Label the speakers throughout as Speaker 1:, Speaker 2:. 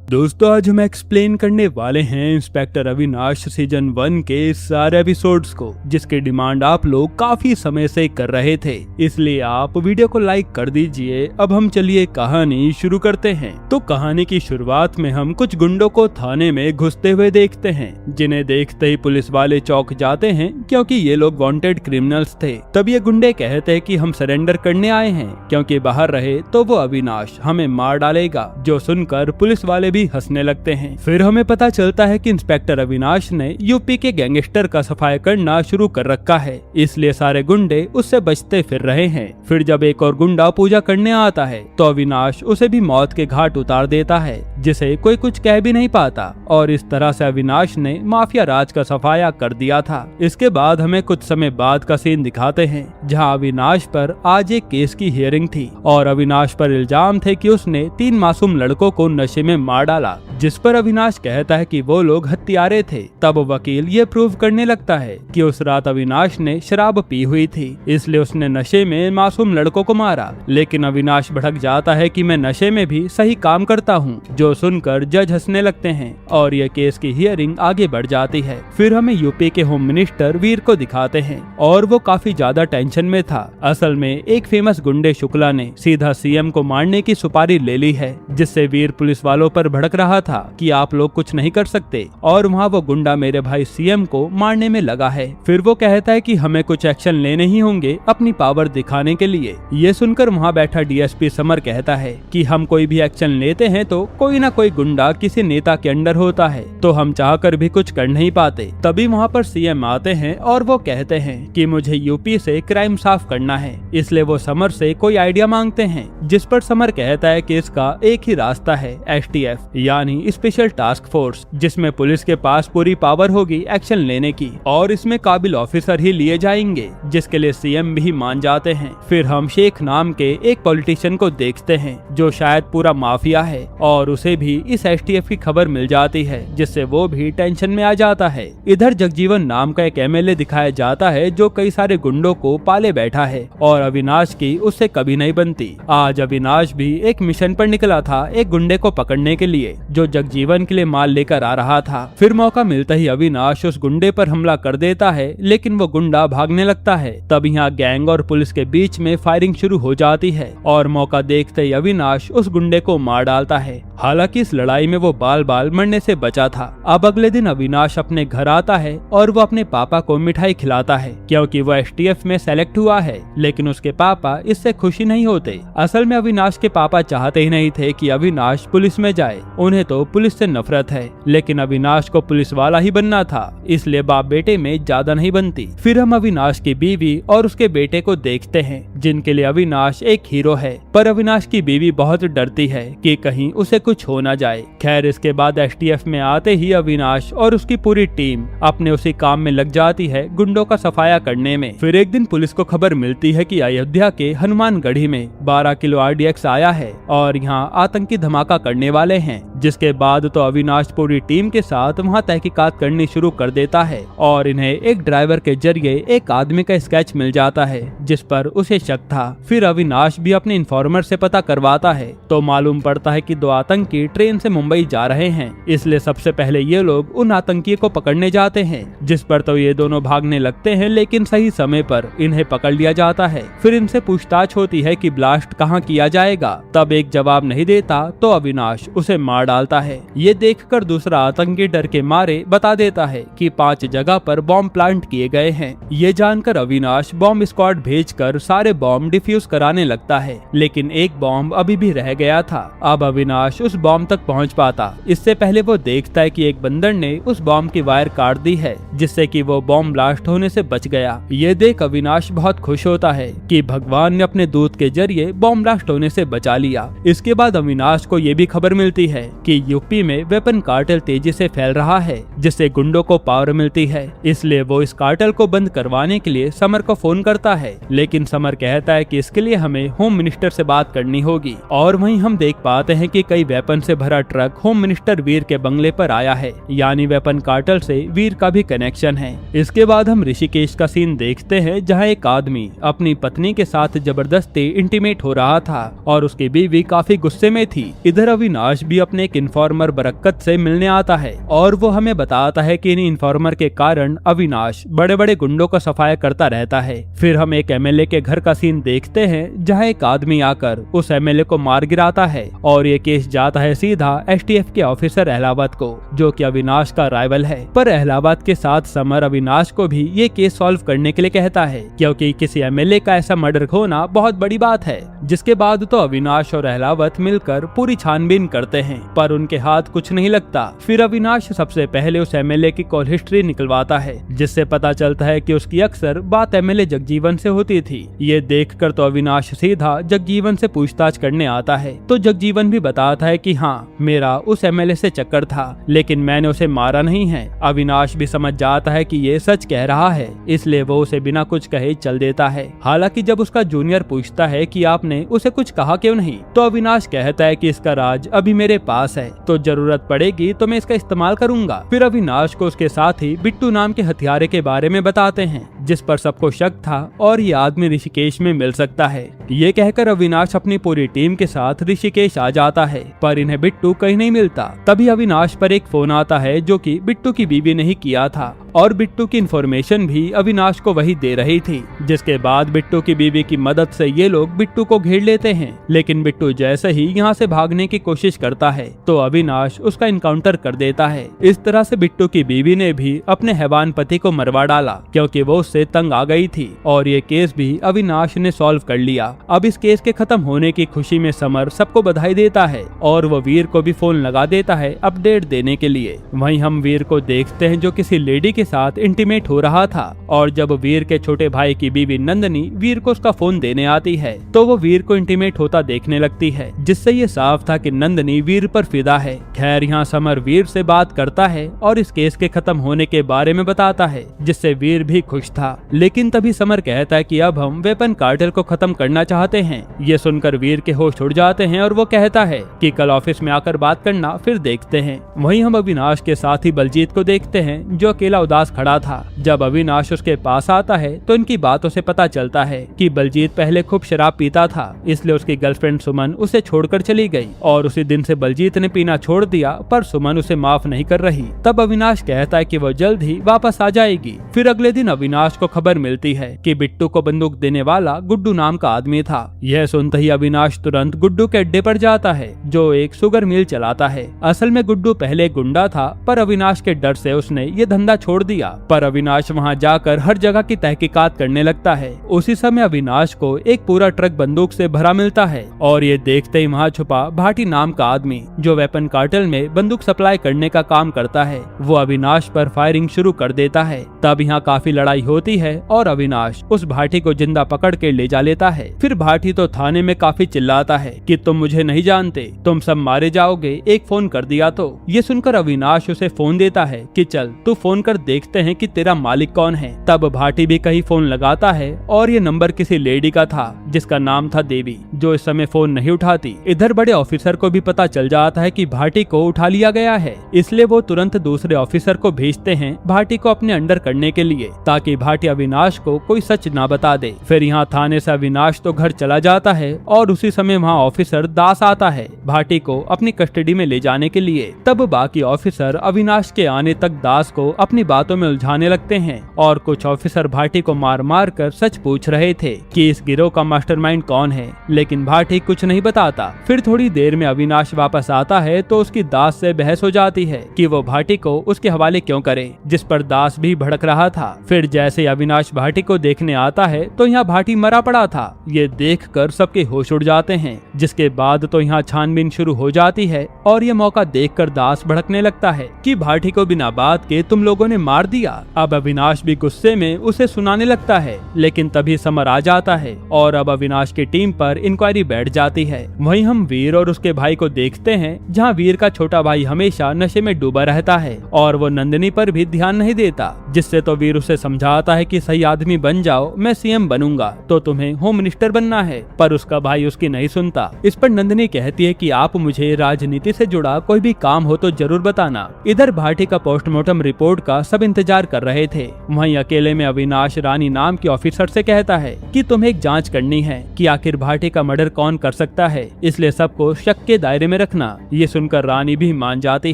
Speaker 1: दोस्तों आज हम एक्सप्लेन करने वाले हैं इंस्पेक्टर अविनाश सीजन 1 के सारे एपिसोड्स को, जिसकी डिमांड आप लोग काफी समय से कर रहे थे, इसलिए आप वीडियो को लाइक कर दीजिए। अब हम चलिए कहानी शुरू करते हैं। तो कहानी की शुरुआत में हम कुछ गुंडों को थाने में घुसते हुए देखते हैं, जिन्हें देखते ही पुलिस वाले चौंक जाते हैं क्योंकि ये लोग वांटेड क्रिमिनल्स थे। तब ये गुंडे कहते हैं कि हम सरेंडर करने आए हैं, क्योंकि बाहर रहे तो वो अविनाश हमें मार डालेगा। जो सुनकर पुलिस वाले भी हंसने लगते हैं। फिर हमें पता चलता है कि इंस्पेक्टर अविनाश ने यूपी के गैंगस्टर का सफाई करना शुरू कर रखा है, इसलिए सारे गुंडे उससे बचते फिर रहे हैं। फिर जब एक और गुंडा पूजा करने आता है तो अविनाश उसे भी मौत के घाट उतार देता है, जिसे कोई कुछ कह भी नहीं पाता। और इस तरह से अविनाश ने माफिया राज का सफाया कर दिया था। इसके बाद हमें कुछ समय बाद का सीन दिखाते हैं, जहाँ अविनाश पर आज एक केस की हियरिंग थी और अविनाश पर इल्जाम थे कि उसने 3 मासूम लड़कों को नशे में मार डाला, जिस पर अविनाश कहता है कि वो लोग हत्यारे थे। तब वकील ये प्रूव करने लगता है कि उस रात अविनाश ने शराब पी हुई थी, इसलिए उसने नशे में मासूम लड़कों को मारा। लेकिन अविनाश भड़क जाता है कि मैं नशे में भी सही काम करता हूँ, जो सुनकर जज हंसने लगते हैं और ये केस की हियरिंग आगे बढ़ जाती है। फिर हमें यूपी के होम मिनिस्टर वीर को दिखाते हैं और वो काफी ज्यादा टेंशन में था। असल में एक फेमस गुंडे शुक्ला ने सीधा सीएम को मारने की सुपारी ले ली है, जिससे वीर पुलिस वालों पर भड़क रहा था कि आप लोग कुछ नहीं कर सकते, और वहाँ वो गुंडा मेरे भाई सीएम को मारने में लगा है। फिर वो कहता है कि हमें कुछ एक्शन लेने ही होंगे अपनी पावर दिखाने के लिए। ये सुनकर वहाँ बैठा डीएसपी समर कहता है कि हम कोई भी एक्शन लेते हैं तो कोई ना कोई गुंडा किसी नेता के अंडर होता है, तो हम चाहकर भी कुछ कर नहीं पाते। तभी वहाँ पर सीएम आते हैं और वो कहते हैं कि मुझे यूपी से क्राइम साफ करना है, इसलिए वो समर से कोई आइडिया मांगते हैं, जिस पर समर कहता है कि इसका एक ही रास्ता है, एसटीएफ यानी स्पेशल टास्क फोर्स, जिसमें पुलिस के पास पूरी पावर होगी एक्शन लेने की और इसमें काबिल ऑफिसर ही लिए जाएंगे, जिसके लिए सीएम भी मान जाते हैं। फिर हम शेख नाम के एक पॉलिटिशियन को देखते हैं, जो शायद पूरा माफिया है, और उसे भी इस एसटीएफ की खबर मिल जाती है, जिससे वो भी टेंशन में आ जाता है। इधर जगजीवन नाम का एक एमएलए दिखाया जाता है, जो कई सारे गुंडों को पाले बैठा है और अविनाश की उससे कभी नहीं बनती। आज अविनाश भी एक मिशन पर निकला था, एक गुंडे को पकड़ने के लिए, जो जगजीवन के लिए माल लेकर आ रहा था। फिर मौका मिलता ही अविनाश उस गुंडे पर हमला कर देता है, लेकिन वो गुंडा भागने लगता है। तब यहाँ गैंग और पुलिस के बीच में फायरिंग शुरू हो जाती है और मौका देखते ही अविनाश उस गुंडे को मार डालता है। हालांकि इस लड़ाई में वो बाल बाल मरने से बचा था। अब अगले दिन अविनाश अपने घर आता है और वो अपने पापा को मिठाई खिलाता है, क्योंकि वो एसटीएफ में सेलेक्ट हुआ है। लेकिन उसके पापा इससे खुशी नहीं होते। असल में अविनाश के पापा चाहते ही नहीं थे कि अविनाश पुलिस में जाए, उन्हें तो पुलिस से नफरत है, लेकिन अविनाश को पुलिस वाला ही बनना था, इसलिए बाप बेटे में ज्यादा नहीं बनती। फिर हम अविनाश की बीवी और उसके बेटे को देखते हैं, जिनके लिए अविनाश एक हीरो है, पर अविनाश की बीवी बहुत डरती है कि कहीं उसे कुछ हो ना जाए। खैर इसके बाद एसटीएफ में आते ही अविनाश और उसकी पूरी टीम अपने उसी काम में लग जाती है, गुंडों का सफाया करने में। फिर एक दिन पुलिस को खबर मिलती है कि अयोध्या के हनुमानगढ़ी में 12 किलो आरडीएक्स आया है और यहाँ आतंकी धमाका करने वाले हैं, जिसके बाद तो अविनाश पूरी टीम के साथ वहाँ तहकीकात करनी शुरू कर देता है और इन्हें एक ड्राइवर के जरिए एक आदमी का स्केच मिल जाता है, जिस पर उसे शक था। फिर अविनाश भी अपने इन्फॉर्मर से पता करवाता है, तो मालूम पड़ता है कि 2 आतंकी ट्रेन से मुंबई जा रहे हैं, इसलिए सबसे पहले ये लोग उन आतंकी को पकड़ने जाते हैं, जिस पर तो ये दोनों भागने लगते हैं, लेकिन सही समय पर इन्हें पकड़ लिया जाता है। फिर इनसे पूछताछ होती है कि ब्लास्ट कहाँ किया जाएगा। तब एक जवाब नहीं देता तो अविनाश उसे मार डालता है। ये देखकर दूसरा आतंकी डर के मारे बता देता है कि 5 जगह पर बॉम्ब प्लांट किए गए हैं। ये जानकर अविनाश बॉम्ब स्क्वाड भेजकर सारे बॉम्ब डिफ्यूज कराने लगता है, लेकिन एक बॉम्ब अभी भी रह गया था। अब अविनाश उस बॉम्ब तक पहुंच पाता, इससे पहले वो देखता है कि एक बंदर ने उस बॉम्ब की वायर काट दी है, जिससे कि वो बॉम्ब ब्लास्ट होने से बच गया। ये देख अविनाश बहुत खुश होता है कि भगवान ने अपने दूत के जरिए बॉम्ब ब्लास्ट होने से बचा लिया। इसके बाद अविनाश को ये भी खबर मिलती है कि यूपी में वेपन कार्टेल तेजी से फैल रहा है, जिससे गुंडों को पावर मिलती है, इसलिए वो इस कार्टेल को बंद करवाने के लिए समर को फोन करता है। लेकिन समर कहता है कि इसके लिए हमें होम मिनिस्टर से बात करनी होगी। और वहीं हम देख पाते हैं कि कई वेपन से भरा ट्रक होम मिनिस्टर वीर के बंगले पर आया है, यानी वेपन कार्टेल से वीर का भी कनेक्शन है। इसके बाद हम ऋषिकेश का सीन देखते हैं, जहाँ एक आदमी अपनी पत्नी के साथ जबरदस्ती इंटीमेट हो रहा था और उसकी बीवी काफी गुस्से में थी। इधर अविनाश भी अपने एक इन्फॉर्मर बरकत से मिलने आता है और वो हमें बताता है कि इन इन्फॉर्मर के कारण अविनाश बड़े बड़े गुंडों का सफाया करता रहता है। फिर हम एक एमएलए के घर का सीन देखते हैं जहाँ एक आदमी आकर उस एमएलए को मार गिराता है और ये केस जाता है सीधा एसटीएफ के ऑफिसर अहलावत को, जो कि अविनाश का राइवल है। पर अहलावत के साथ समर अविनाश को भी ये केस सॉल्व करने के लिए कहता है, क्योंकि किसी एमएलए का ऐसा मर्डर होना बहुत बड़ी बात है। जिसके बाद तो अविनाश और अहलावत मिलकर पूरी छानबीन करते हैं, पर उनके हाथ कुछ नहीं लगता। फिर अविनाश सबसे पहले उस एमएलए की कॉल हिस्ट्री निकलवाता है, जिससे पता चलता है कि उसकी अक्सर बात एमएलए जगजीवन से होती थी। ये देखकर तो अविनाश सीधा जगजीवन से पूछताछ करने आता है, तो जगजीवन भी बताता है कि हाँ, मेरा उस एमएलए से चक्कर था, लेकिन मैंने उसे मारा नहीं है। अविनाश भी समझ जाता है कि ये सच कह रहा है, इसलिए वो उसे बिना कुछ कहे चल देता है। हालांकि जब उसका जूनियर पूछता है कि आपने उसे कुछ कहा क्यों नहीं, तो अविनाश कहता है कि इसका राज अभी मेरे पास है, तो जरूरत पड़ेगी तो मैं इसका इस्तेमाल करूंगा। फिर अविनाश को उसके साथ ही बिट्टू नाम के हथियारे के बारे में बताते हैं, जिस पर सबको शक था और ये आदमी ऋषिकेश में मिल सकता है। ये कहकर अविनाश अपनी पूरी टीम के साथ ऋषिकेश आ जाता है, पर इन्हें बिट्टू कहीं नहीं मिलता। तभी अविनाश पर एक फोन आता है जो कि बिट्टू की बीवी ने ही किया था, और बिट्टू की इन्फॉर्मेशन भी अविनाश को वही दे रही थी। जिसके बाद बिट्टू की बीवी की मदद से ये लोग बिट्टू को घेर लेते हैं, लेकिन बिट्टू जैसे ही यहाँ से भागने की कोशिश करता है तो अविनाश उसका इनकाउंटर कर देता है। इस तरह से बिट्टू की बीवी ने भी अपने हैवान पति को मरवा डाला, क्योंकि वो उससे तंग आ गई थी, और ये केस भी अविनाश ने सॉल्व कर लिया। अब इस केस के खत्म होने की खुशी में समर सबको बधाई देता है और वो वीर को भी फोन लगा देता है अपडेट देने के लिए। वहीं हम वीर को देखते हैं जो किसी लेडी के साथ इंटीमेट हो रहा था, और जब वीर के छोटे भाई की बीवी नंदनी वीर को उसका फोन देने आती है तो वो वीर को इंटीमेट होता देखने लगती है, जिससे ये साफ था कि नंदनी वीर पर फिदा है। खैर यहाँ समर वीर से बात करता है और इस केस के खत्म होने के बारे में बताता है, जिससे वीर भी खुश था। लेकिन तभी समर कहता है कि अब हम वेपन कार्टेल को खत्म करना चाहते हैं। ये सुनकर वीर के होश उड़ जाते हैं और वो कहता है कि कल ऑफिस में आकर बात करना, फिर देखते हैं। वहीं हम अविनाश के साथ ही बलजीत को देखते हैं जो अकेला उदास खड़ा था। जब अविनाश उसके पास आता है तो इनकी बातों से पता चलता है कि बलजीत पहले खूब शराब पीता था, इसलिए उसकी गर्लफ्रेंड सुमन उसे छोड़कर चली गई, और उसी दिन से बलजीत ने पीना छोड़ दिया, पर सुमन उसे माफ नहीं कर रही। तब अविनाश कहता है कि वो जल्द ही वापस आ जाएगी। फिर अगले दिन अविनाश को खबर मिलती है कि बिट्टू को बंदूक देने वाला गुड्डू नाम का आदमी था। यह सुनते ही अविनाश तुरंत गुड्डू के अड्डे पर जाता है, जो एक शुगर मिल चलाता है। असल में गुड्डू पहले गुंडा था, पर अविनाश के डर से उसने ये धंधा छोड़ दिया। पर अविनाश वहाँ जाकर हर जगह की तहकीकात करने लगता है। उसी समय अविनाश को एक पूरा ट्रक बंदूक से भरा मिलता है, और ये देखते ही वहाँ छुपा भाटी नाम का आदमी, जो वेपन कार्टेल में बंदूक सप्लाई करने का काम करता है, वो अविनाश पर फायरिंग शुरू कर देता है। तब यहाँ काफी लड़ाई होती है और अविनाश उस भाटी को जिंदा पकड़ के ले जा लेता है। फिर भाटी तो थाने में काफी चिल्लाता है कि तुम मुझे नहीं जानते, तुम सब मारे जाओगे, एक फोन कर दिया तो। ये सुनकर अविनाश उसे फोन देता है कि चल तू फोन कर, देखते हैं कि तेरा मालिक कौन है। तब भाटी भी कहीं फोन लगाता है और ये नंबर किसी लेडी का था जिसका नाम था देवी, जो इस समय फोन नहीं उठाती। इधर बड़े ऑफिसर को भी पता चल जाता है कि भाटी को उठा लिया गया है, इसलिए वो तुरंत दूसरे ऑफिसर को भेजते हैं भाटी को अपने अंडर करने के लिए, ताकि भाटी अविनाश को कोई सच ना बता दे। फिर यहाँ थाने से अविनाश तो घर चला जाता है और उसी समय वहाँ ऑफिसर दास आता है भाटी को अपनी कस्टडी में ले जाने के लिए। तब बाकी ऑफिसर अविनाश के आने तक दास को अपनी बातों में उलझाने लगते हैं, और कुछ ऑफिसर भाटी को मार मार कर सच पूछ रहे थे कि इस गिरोह का मास्टरमाइंड कौन है, लेकिन भाटी कुछ नहीं बताता। फिर थोड़ी देर में अविनाश वापस आता है तो उसकी दास से बहस हो जाती है कि वो भाटी को उसके हवाले क्यों करे, जिस पर दास भी भड़क रहा था। फिर जैसे अविनाश भाटी को देखने आता है तो यहाँ भाटी मरा पड़ा था। ये देखकर सबके होश उड़ जाते हैं, जिसके बाद तो यहाँ छानबीन शुरू हो जाती है, और ये मौका देखकर दास भड़कने लगता है कि भाटी को बिना बात के तुम लोगों ने मार दिया। अब अविनाश भी गुस्से में उसे सुनाने लगता है, लेकिन तभी समर आ जाता है और अब अविनाश की टीम पर इंक्वायरी बैठ जाती है। वहीं हम वीर और उसके भाई को देखते हैं, जहां वीर का छोटा भाई हमेशा नशे में डूबा रहता है और वो नंदिनी पर भी ध्यान नहीं देता, जिससे तो वीर उसे समझाता है कि सही आदमी बन जाओ, मैं सीएम बनूंगा तो तुम्हें होम मिनिस्टर बनना है, पर उसका भाई उसकी नहीं सुनता। इस पर नंदिनी कहती है कि आप मुझे राजनीति से जुड़ा कोई भी काम हो तो जरूर बताना। इधर भाटी का पोस्टमार्टम रिपोर्ट का सब इंतजार कर रहे थे। वहीं अकेले में अविनाश रानी नाम की ऑफिसर से कहता है कि तुम्हें एक जांच करनी है कि आखिर भाटी का मर्डर कौन कर सकता है, इसलिए सबको शक के दायरे में रखना। ये सुनकर रानी भी मान जाती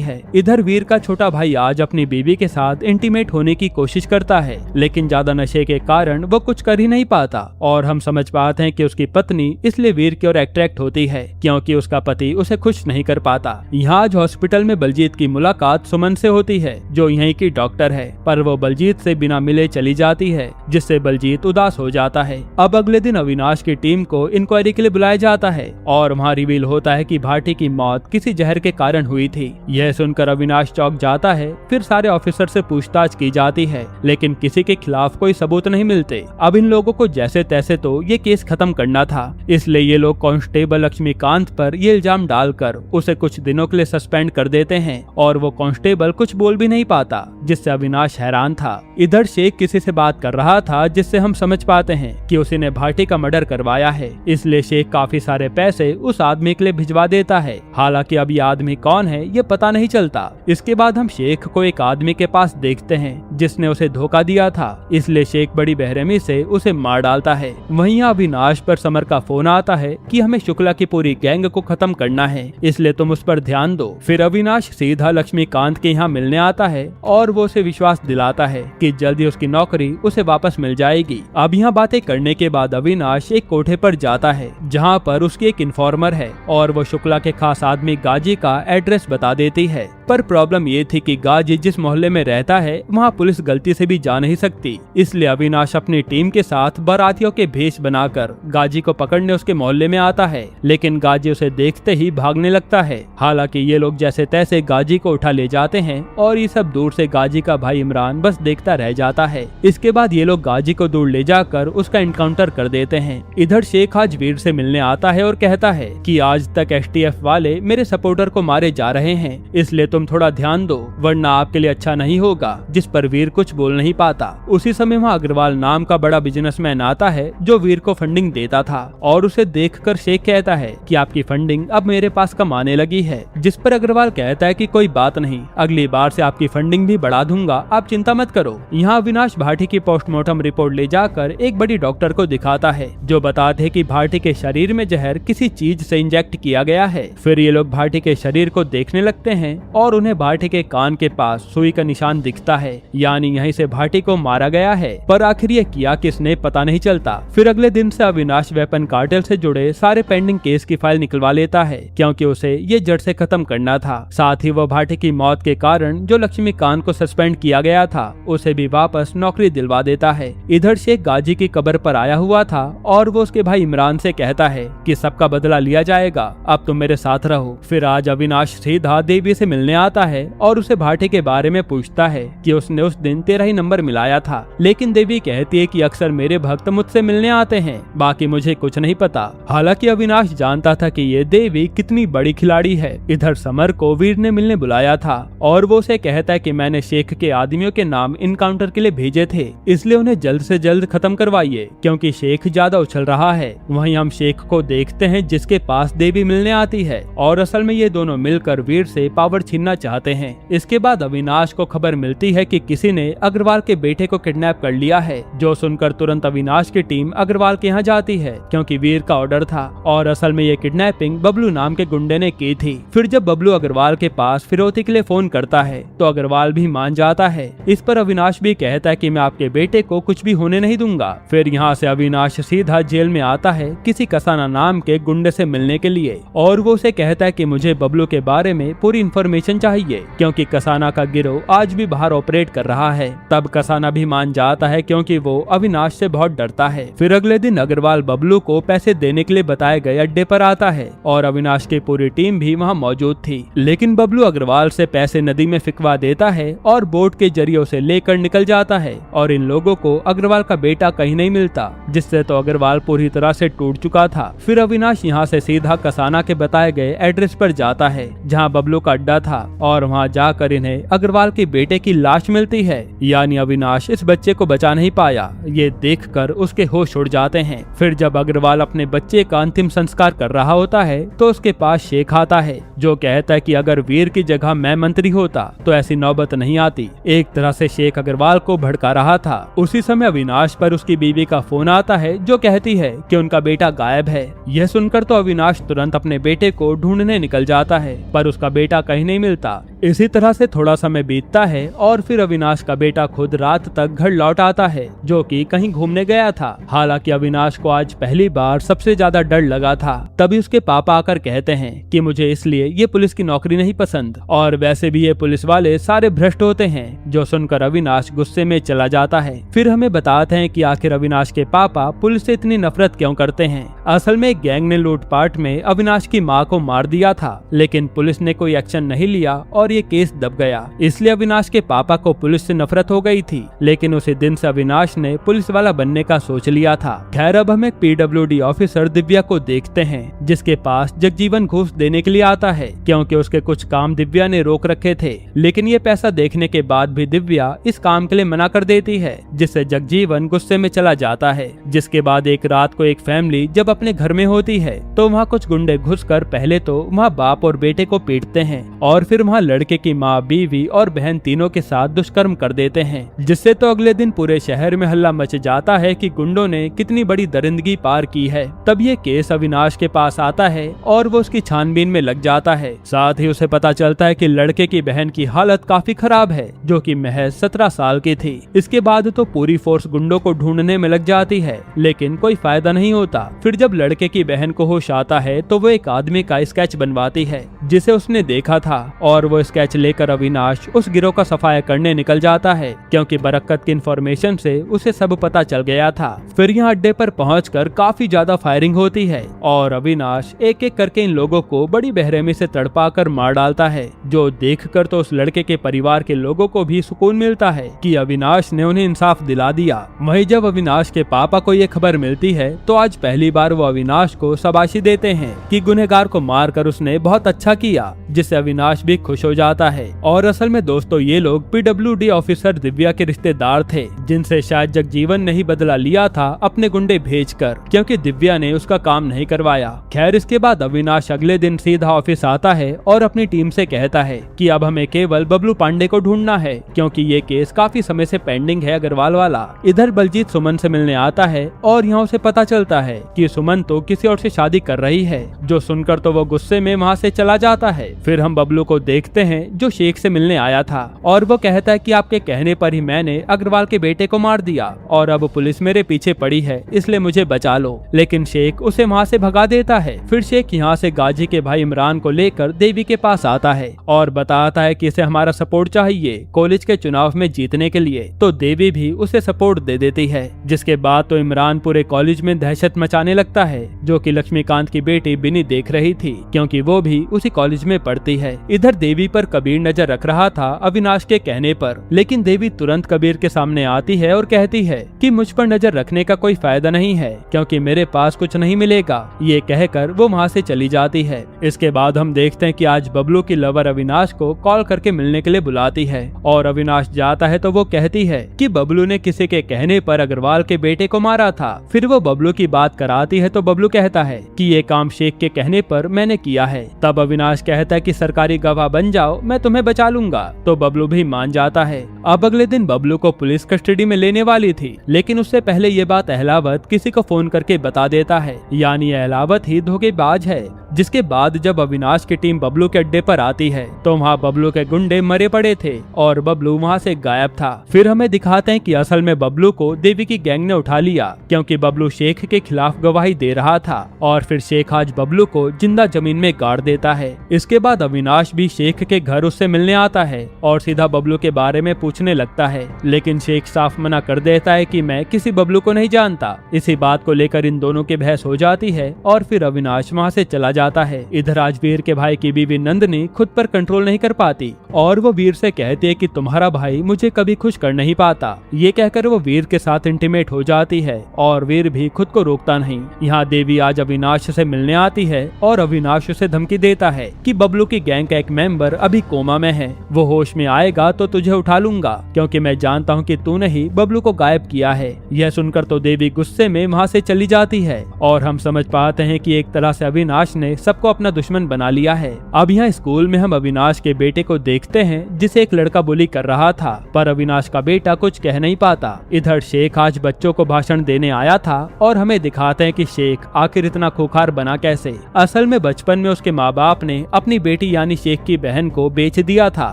Speaker 1: है। इधर वीर का छोटा भाई आज अपनी बीवी के साथ इंटीमेट होने की कोशिश करता है, लेकिन ज्यादा नशे के कारण वो कुछ कर ही नहीं पाता और हम समझ पाते हैं कि उसकी पत्नी इसलिए वीर की ओर अट्रैक्ट होती है क्योंकि उसका पति उसे खुश नहीं कर पाता। यहाँ आज हॉस्पिटल में बलजीत की मुलाकात सुमन से होती है जो यहीं की डॉक्टर है, पर वो बलजीत से बिना मिले चली जाती है जिससे बलजीत उदास हो जाता है। अब अगले दिन अविनाश की टीम को इंक्वायरी के लिए बुलाया जाता है और वहाँ रिवील होता है कि भाटी की मौत किसी जहर के कारण हुई थी। यह सुनकर अविनाश चौंक जाता है। फिर सारे ऑफिसर से पूछताछ की जाती है लेकिन किसी के खिलाफ कोई सबूत नहीं मिलते। अब इन लोगों को जैसे तैसे तो ये केस खत्म करना था, इसलिए ये लोग कांस्टेबल लक्ष्मीकांत पर ये इल्जाम डालकर उसे कुछ दिनों के लिए सस्पेंड कर देते हैं और वो कांस्टेबल कुछ बोल भी नहीं पाता, जिससे अविनाश हैरान था। इधर शेख किसी से बात कर रहा था जिससे हम समझ पाते हैं कि उसी ने भाटी का मर्डर करवाया है, इसलिए शेख काफी सारे पैसे उस आदमी के लिए भिजवा देता है। हालांकि अब ये आदमी कौन है ये पता नहीं चलता। इसके बाद हम शेख को एक आदमी के पास देखते हैं जिसने उसे धोखा दिया था, इसलिए शेख बड़ी बेरहमी से उसे मार डालता है। वहीं अविनाश पर समर का फोन आता है कि हमें शुक्ला की पूरी गैंग को खत्म करना है, इसलिए तुम उस पर ध्यान दो। फिर अविनाश सीधा लक्ष्मीकांत के यहाँ मिलने आता है और वो उसे विश्वास दिलाता है कि जल्दी उसकी नौकरी उसे वापस मिल जाएगी। अब यहाँ बातें करने के बाद अविनाश एक कोठे पर जाता है जहाँ पर उसकी एक इन्फॉर्मर है और वो शुक्ला के खास आदमी गाजी का एड्रेस बता देती है। पर प्रॉब्लम ये थी कि गाजी जिस मोहल्ले में रहता है वहाँ पुलिस गलती से भी जा नहीं सकती, इसलिए अविनाश अपनी टीम के साथ बारातियों के भेष बनाकर गाजी को पकड़ने उसके मोहल्ले में आता है, लेकिन गाजी उसे देखते ही भागने लगता है। हालांकि ये लोग जैसे तैसे गाजी को उठा ले जाते हैं और ये सब दूर से गाजी का भाई इमरान बस देखता रह जाता है। इसके बाद ये लोग गाजी को दूर ले जाकर उसका एनकाउंटर कर देते हैं। इधर शेख आज वीर से मिलने आता है और कहता है कि आज तक एसटीएफ वाले मेरे सपोर्टर को मारे जा रहे हैं, इसलिए तुम थोड़ा ध्यान दो वरना आपके लिए अच्छा नहीं होगा, जिस पर वीर कुछ बोल नहीं पाता। उसी समय वहाँ अग्रवाल नाम का बड़ा बिजनेसमैन आता है जो वीर को फंडिंग देता था और उसे देखकर शेख कहता है कि आपकी फंडिंग अब मेरे पास कम आने लगी है, जिस पर अग्रवाल कहता है कि कोई बात नहीं, अगली बार से आपकी फंडिंग भी बढ़ा दूंगा, आप चिंता मत करो। यहाँ अविनाश भाटी की पोस्टमार्टम रिपोर्ट ले जाकर एक बड़ी डॉक्टर को दिखाता है जो बताते हैं कि भाटी के शरीर में जहर किसी चीज से इंजेक्ट किया गया है। फिर ये लोग भाटी के शरीर को देखने लगते हैं और उन्हें भाटी के कान के पास सुई का निशान दिखता है, यानी यहीं से भाटी को मारा गया है। पर आखिर ये किया किसने पता नहीं चलता। फिर अगले दिन से अविनाश वेपन कार्टेल से जुड़े सारे पेंडिंग केस की फाइल निकलवा लेता है क्योंकि उसे ये जड़ से खत्म करना था। साथ ही वो भाटी की मौत के कारण जो लक्ष्मीकांत को सस्पेंड किया गया था उसे भी वापस नौकरी दिलवा देता है। इधर शेख गाजी की कब्र पर आया हुआ था और वो उसके भाई इमरान से कहता है कि सबका बदला लिया जाएगा, अब तुम मेरे साथ रहो। फिर आज अविनाश सीधा देवी से मिलने आता है और उसे भाटी के बारे में पूछता है कि उसने उस दिन 13 ही नंबर मिलाया था, लेकिन देवी कहती है कि अक्सर मेरे भक्त मुझसे मिलने आते हैं, बाकी मुझे कुछ नहीं पता। हालांकि अविनाश जानता था कि ये देवी कितनी बड़ी खिलाड़ी है। इधर समर को वीर ने मिलने बुलाया था और वो उसे कहता है कि मैंने शेख के आदमियों के नाम इनकाउंटर के लिए भेजे थे, इसलिए उन्हें जल्द से जल्द खत्म करवाइए क्योंकि शेख ज्यादा उछल रहा है। वहीं हम शेख को देखते हैं जिसके पास देवी मिलने आती है और असल में ये दोनों मिलकर वीर से पावर छीनना चाहते हैं। इसके बाद अविनाश को खबर मिलती है कि किसी ने अग्रवाल के बेटे को किडनैप कर लिया है, जो सुनकर तुरंत अविनाश की टीम अग्रवाल के यहाँ जाती है क्योंकि वीर का ऑर्डर था और असल में ये किडनैपिंग बबलू नाम के गुंडे ने की थी। फिर जब बबलू अग्रवाल के पास फिरौती के लिए फोन करता है तो अग्रवाल भी मान जाता है। इस पर अविनाश भी कहता है कि मैं आपके बेटे को कुछ भी होने नहीं दूंगा। फिर यहाँ से अविनाश सीधा जेल में आता है किसी कसाना नाम के गुंडे से मिलने के लिए और वो उसे कहता है कि मुझे बबलू के बारे में पूरी इन्फॉर्मेशन चाहिए क्योंकि कसाना का गिरोह आज भी बाहर ऑपरेट कर रहा है। तब कसाना भी मान जाता है क्योंकि वो अविनाश से बहुत डरता है। फिर अगले दिन अग्रवाल बबलू को पैसे देने के लिए बताए गए अड्डे पर आता है और अविनाश की पूरी टीम भी वहाँ मौजूद थी, लेकिन बबलू अग्रवाल से पैसे नदी में फिकवा देता है और बोट के जरिए उसे लेकर निकल जाता है और इन लोगों को अग्रवाल का बेटा कहीं नहीं मिलता, जिससे तो अग्रवाल पूरी तरह से टूट चुका था। फिर अविनाश यहाँ से सीधा कसाना के बताए गए एड्रेस पर जाता है जहाँ बबलू का अड्डा था और वहाँ जाकर इन्हें अग्रवाल के बेटे की लाश मिलती है, यानी अविनाश इस बच्चे को बचा नहीं पाया। ये देखकर उसके होश उड़ जाते हैं। फिर जब अग्रवाल अपने बच्चे का अंतिम संस्कार कर रहा होता है तो उसके पास शेख आता है जो कहता है कि अगर वीर की जगह मैं मंत्री होता तो ऐसी नौबत नहीं आती। एक तरह से शेख अग्रवाल को भड़का रहा था। उसी समय अविनाश पर उसकी बीवी का फोन आता है जो कहती है कि उनका बेटा गायब है। यह सुनकर तो अविनाश तुरंत अपने बेटे को ढूंढने निकल जाता है, पर उसका बेटा कहीं नहीं मिलता। इसी तरह से थोड़ा समय बीतता है और फिर अविनाश का बेटा खुद रात तक घर लौट आता है, जो कि कहीं घूमने गया था। हालांकि अविनाश को आज पहली बार सबसे ज्यादा डर लगा था। तभी उसके पापा आकर कहते हैं कि मुझे इसलिए ये पुलिस की नौकरी नहीं पसंद, और वैसे भी ये पुलिस वाले सारे भ्रष्ट होते हैं। जो सुनकर अविनाश गुस्से में चला जाता है। फिर हमें बताते हैं कि आखिर अविनाश के पापा पुलिस से इतनी नफरत क्यों करते हैं। असल में एक गैंग ने लूटपाट में अविनाश की मां को मार दिया था, लेकिन पुलिस ने कोई एक्शन नहीं लिया और ये केस दब गया। इसलिए अविनाश के पापा को पुलिस से नफरत हो गई थी, लेकिन उसी दिन से अविनाश ने पुलिस वाला बनने का सोच लिया था। खैर, अब हम एक PWD ऑफिसर दिव्या को देखते हैं, जिसके पास जगजीवन घूस देने के लिए आता है, क्योंकि उसके कुछ काम दिव्या ने रोक रखे थे। लेकिन ये पैसा देखने के बाद भी दिव्या इस काम के लिए मना कर देती है, जिससे जगजीवन गुस्से में चला जाता है। जिसके बाद एक रात को एक फैमिली जब अपने घर में होती है, तो वहाँ कुछ गुंडे घुसकर पहले तो वहाँ बाप और बेटे को पीटते हैं, और फिर वहाँ लड़के की माँ, बीवी और बहन तीनों के साथ दुष्कर्म कर देते हैं। जिससे तो अगले दिन पूरे शहर में हल्ला मच जाता है कि गुंडों ने कितनी बड़ी दरिंदगी पार की है। तब ये केस अविनाश के पास आता है और वो उसकी छानबीन में लग जाता है। साथ ही उसे पता चलता है कि लड़के की बहन की हालत काफी खराब है, जो कि महज 17 साल की थी। इसके बाद तो पूरी फोर्स गुंडों को ढूंढने में लग जाती है, लेकिन कोई फायदा नहीं होता। फिर जब लड़के की बहन को होश आता है, तो वो एक आदमी का स्केच बनवाती है, जिसे उसने देखा था, और वो स्केच लेकर अविनाश उस गिरोह का सफाया करने निकल जाता है, क्योंकि बरकत की इन्फॉर्मेशन से उसे सब पता चल गया था। फिर यहाँ अड्डे पर पहुंचकर काफी ज्यादा फायरिंग होती है, और अविनाश एक एक करके इन लोगों को बड़ी बेरहमी से तड़पा कर मार डालता है, जो देखकर तो उस लड़के के परिवार के लोगों को भी सुकून मिलता है कि अविनाश ने उन्हें इंसाफ दिला दिया। वहीं जब अविनाश के पापा को ये खबर मिलती है, तो आज पहली बार वो अविनाश को शाबाशी देते हैं कि गुनहगार को मारकर उसने बहुत अच्छा किया, जिससे अविनाश भी खुश हो जाता है। और असल में दोस्तों, ये लोग PWD ऑफिसर दिव्या के रिश्तेदार थे, जिनसे शायद जगजीवन ने ही बदला लिया था अपने गुंडे भेजकर, क्योंकि दिव्या ने उसका काम नहीं करवाया। खैर, इसके बाद अविनाश अगले दिन सीधा ऑफिस आता है और अपनी टीम से कहता है कि अब हमें केवल बबलू पांडे को ढूंढना है, क्योंकि ये केस काफी समय से पेंडिंग है अग्रवाल वाला। इधर बलजीत सुमन से मिलने आता है और यहाँ उसे पता चलता है कि सुमन तो किसी और से शादी कर रही है, जो सुनकर तो वो गुस्से में वहाँ से चला जाता है। फिर हम बबलू को देखते हैं, जो शेख से मिलने आया था, और वो कहता है कि आपके कहने पर ही मैंने अग्रवाल के बेटे को मार दिया, और अब पुलिस मेरे पीछे पड़ी है, इसलिए मुझे बचा लो। लेकिन शेख उसे वहाँ से भगा देता है। फिर शेख यहाँ से गाजी के भाई इमरान को लेकर देवी के पास आता है और बताता है कि इसे हमारा सपोर्ट चाहिए कॉलेज के चुनाव में जीतने के लिए। तो देवी भी उसे सपोर्ट दे देती है। जिसके बाद तो इमरान पूरे कॉलेज में दहशत मचाने लगता है, जो कि लक्ष्मीकांत की बेटी बिनी देख रही थी, क्योंकि वो भी उसी कॉलेज में पढ़ती है। इधर देवी पर कबीर नजर रख रहा था अविनाश के कहने पर, लेकिन देवी तुरंत कबीर के सामने आती है और कहती है कि मुझ पर नजर रखने का कोई फायदा नहीं है, क्योंकि मेरे पास कुछ नहीं मिलेगा। ये कहकर वो वहाँ से चली जाती है। इसके बाद हम देखते हैं कि आज बबलू की लवर अविनाश को कॉल करके मिलने के लिए बुलाती है, और अविनाश जाता है तो वो कहती है कि बबलू ने किसी के कहने पर अग्रवाल के बेटे को मारा था। फिर वो बबलू की बात कराती है, तो बबलू कहता है कि ये काम शेख के कहने पर मैंने किया है। तब अविनाश कहता है कि सरकारी गवाह बन जाओ, मैं तुम्हें बचा लूंगा। तो बबलू भी मान जाता है। अब अगले दिन बबलू को पुलिस कस्टडी में लेने वाली थी, लेकिन उससे पहले ये बात अहलावत किसी को फोन करके बता देता है, यानी अहलावत ही धोखेबाज है। जिसके बाद जब अविनाश की टीम बबलू के अड्डे पर आती है, तो वहाँ बबलू के गुंडे मरे पड़े थे और बबलू वहाँ से गायब था। फिर हमें दिखाते हैं कि असल में बबलू को देवी की गैंग ने उठा लिया, क्योंकि बबलू शेख के खिलाफ गवाही दे रहा था, और फिर शेख आज बबलू को जिंदा जमीन में गाड़ देता है। इसके बाद अविनाश भी शेख के घर उससे मिलने आता है और सीधा बबलू के बारे में पूछने लगता है, लेकिन शेख साफ मना कर देता है कि मैं किसी बबलू को नहीं जानता। इसी बात को लेकर इन दोनों की बहस हो जाती है और फिर अविनाश वहाँ से चला जाता है। इधर आज वीर के भाई की बीवी नंदनी खुद पर कंट्रोल नहीं कर पाती और वो वीर से कहती है कि तुम्हारा भाई मुझे कभी खुश कर नहीं पाता। ये कहकर वो वीर के साथ इंटीमेट हो जाती है और वीर भी खुद को रोकता नहीं। यहाँ देवी आज अविनाश से मिलने आती है और अविनाश उसे धमकी देता है कि बबलू की गैंग का एक मेंबर अभी कोमा में है, वो होश में आएगा तो तुझे उठा लूंगा, क्योंकि मैं जानता हूँ कि तूने ही बबलू को गायब किया है। यह सुनकर तो देवी गुस्से में वहाँ से चली जाती है और हम समझ पाते हैं कि एक तरह से अविनाश ने सबको अपना दुश्मन बना लिया है। अब यहाँ स्कूल में हम अविनाश के बेटे को देखते हैं जिसे एक लड़का बुली कर रहा था, पर अविनाश का बेटा कुछ कह नहीं पाता। इधर शेख आज बच्चों को भाषण देने आया था और हमें दिखाते हैं कि शेख आखिर इतना खूंखार बना कैसे। असल में बचपन में उसके माँ बाप ने अपनी बेटी यानी शेख की बहन को बेच दिया था,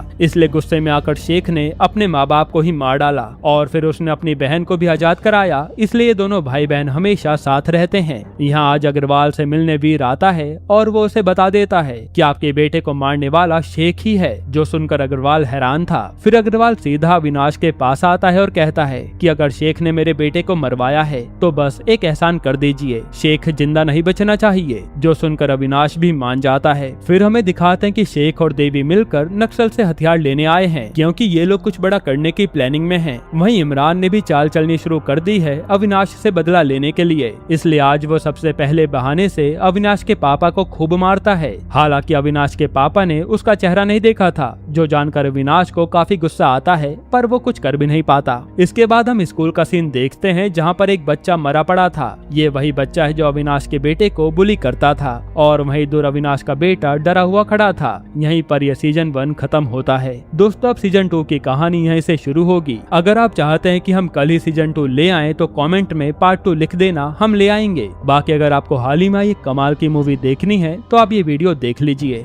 Speaker 1: इसलिए गुस्से में आकर शेख ने अपने माँ बाप को ही मार डाला और फिर उसने अपनी बहन को भी आजाद कराया। इसलिए ये दोनों भाई बहन हमेशा साथ रहते हैं। यहाँ आज अग्रवाल से मिलने वीर आता है और वो उसे बता देता है कि आपके बेटे को मारने वाला शेख ही है। जो सुनकर अग्रवाल हैरान था। फिर अग्रवाल सीधा अविनाश के पास आता है और कहता है कि अगर शेख ने मेरे बेटे को मरवाया है तो बस एक एहसान कर दीजिए, शेख जिंदा नहीं बचना चाहिए। जो सुनकर अविनाश भी मान जाता है। फिर हमें दिखाते हैं कि शेख और देवी मिलकर नक्सल से हथियार लेने आए हैं, क्योंकि ये लोग कुछ बड़ा करने की प्लानिंग में हैं। वहीं इमरान ने भी चाल चलनी शुरू कर दी है अविनाश से बदला लेने के लिए, इसलिए आज वो सबसे पहले बहाने से अविनाश के पापा को खूब मारता है। हालांकि अविनाश के पापा ने उसका चेहरा नहीं देखा था, जो जानकर अविनाश को काफी गुस्सा आता है, पर वो कुछ कर भी नहीं पाता। इसके बाद हम स्कूल का सीन देखते हैं जहाँ पर एक बच्चा मरा पड़ा था। ये वही बच्चा है जो अविनाश के बेटे को बुली करता था और वहीं दूर अविनाश का बेटा डरा हुआ खड़ा था। यहीं पर यह सीजन 1 खत्म होता है। दोस्तों अब सीजन 2 की कहानी यहीं से शुरू होगी। अगर आप चाहते हैं कि हम कल ही सीजन 2 ले आएं तो कमेंट में पार्ट 2 लिख देना, हम ले आएंगे। बाकी अगर आपको हाल ही में ये कमाल की मूवी देखनी है तो आप ये वीडियो देख लीजिए।